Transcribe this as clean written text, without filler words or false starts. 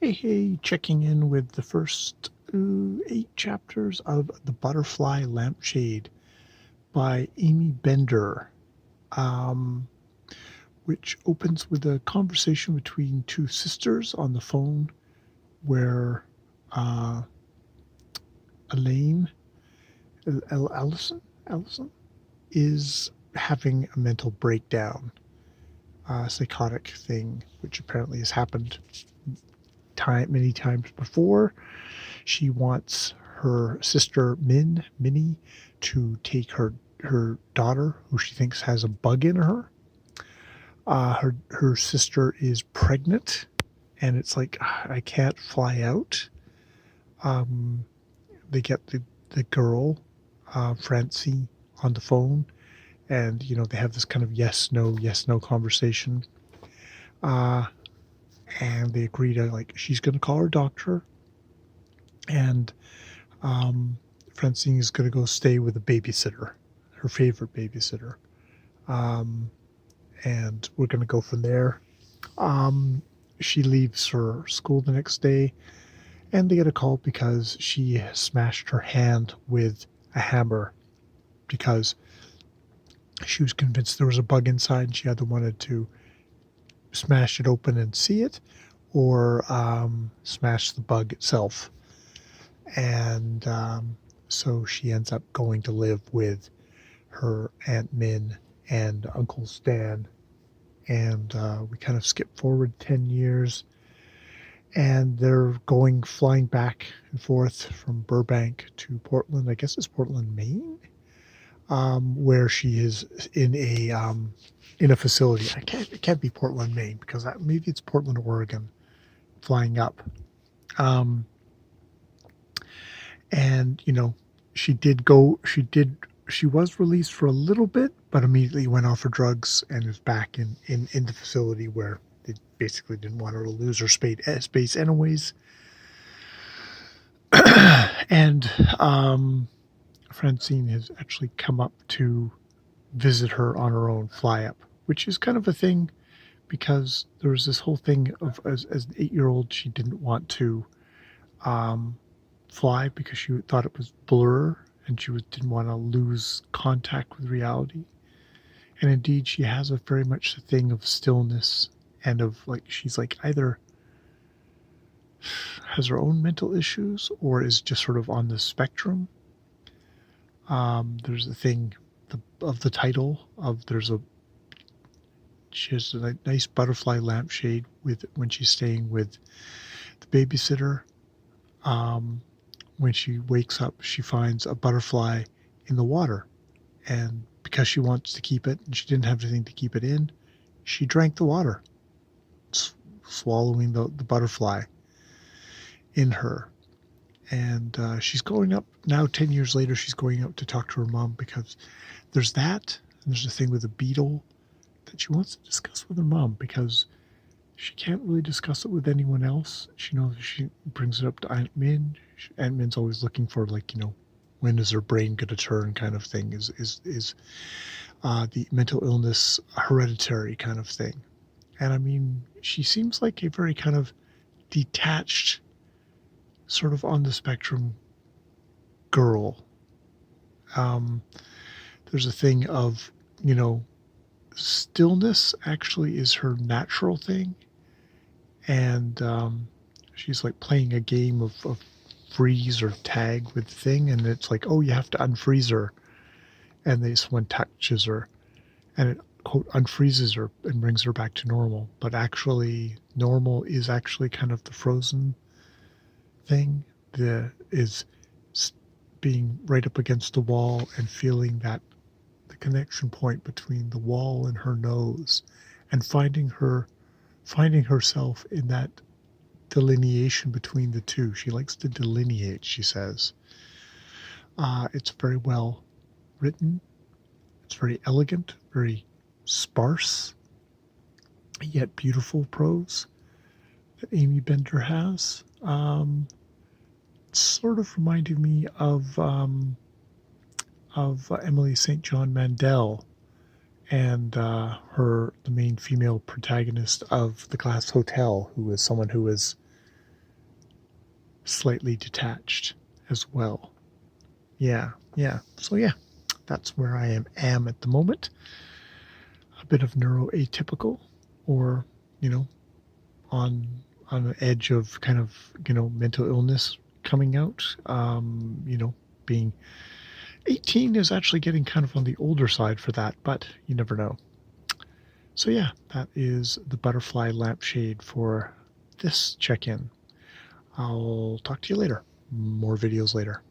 Hey, checking in with the first 8 chapters of The Bttrfly Lampshade by Amy Bender, um, which opens with a conversation between two sisters on the phone where uh, Elaine, Allison, is having a mental breakdown, psychotic thing, which apparently has happened many times before. She wants her sister Minnie, to take her daughter, who she thinks has a bug in her. Her sister is pregnant, and it's like, I can't fly out. Um, they get the girl, Francie, on the phone, and they have this kind of yes no conversation. And they agree to, like, she's going to call her doctor, and Francine is going to go stay with a babysitter, her favorite babysitter. And we're going to go from there. She leaves for school the next day, and they get a call because she smashed her hand with a hammer because she was convinced there was a bug inside, and she either wanted to smash it open and see it, or smash the bug itself. And so she ends up going to live with her Aunt Min and Uncle Stan. And we kind of skip forward 10 years, and they're flying back and forth from Burbank to Portland. I guess it's Portland, Maine, where she is in a facility. It can't be Portland, Maine, because maybe it's Portland, Oregon, flying up. And she was released for a little bit, but immediately went off her drugs and is back in the facility where they basically didn't want her to lose her space anyways. And Francine has actually come up to visit her on her own fly up, which is kind of a thing, because there was this whole thing of, as an 8-year-old, she didn't want to fly because she thought it was blur, and she didn't want to lose contact with reality. And indeed, she has a very much the thing of stillness, and of, like, she's like either has her own mental issues or is just sort of on the spectrum. There's a thing of the title of she has a nice butterfly lampshade when she's staying with the babysitter. When she wakes up, she finds a butterfly in the water, and because she wants to keep it and she didn't have anything to keep it in, she drank the water, swallowing the butterfly in her. And she's going up now, 10 years later. She's going up to talk to her mom, because there's that, and there's a thing with a beetle that she wants to discuss with her mom, because she can't really discuss it with anyone else. She knows she brings it up to Aunt Min. Aunt Min's always looking for, like, when is her brain going to turn, kind of thing. Is the mental illness hereditary, kind of thing? And I mean, she seems like a very kind of detached, sort of on the spectrum girl. There's a thing of, stillness actually is her natural thing. And she's like playing a game of freeze or tag with the thing, and it's like, oh, you have to unfreeze her, and someone touches her, and it, quote, unfreezes her and brings her back to normal. But actually, normal is actually kind of the frozen thing, is being right up against the wall and feeling that the connection point between the wall and her nose, and finding herself in that delineation between the two. She likes to delineate, she says. It's very well written. It's very elegant, very sparse, yet beautiful prose that Amy Bender has. It's sort of reminded me of Emily St. John Mandel, and the main female protagonist of The Glass Hotel, who is someone who is slightly detached as well. Yeah. So yeah, that's where I am at the moment. A bit of neuroatypical, or on the edge of kind of mental illness coming out. Being 18 is actually getting kind of on the older side for that, but you never know. So yeah, that is the Bttrfly Lampshade for this check-in. I'll talk to you later. More videos later.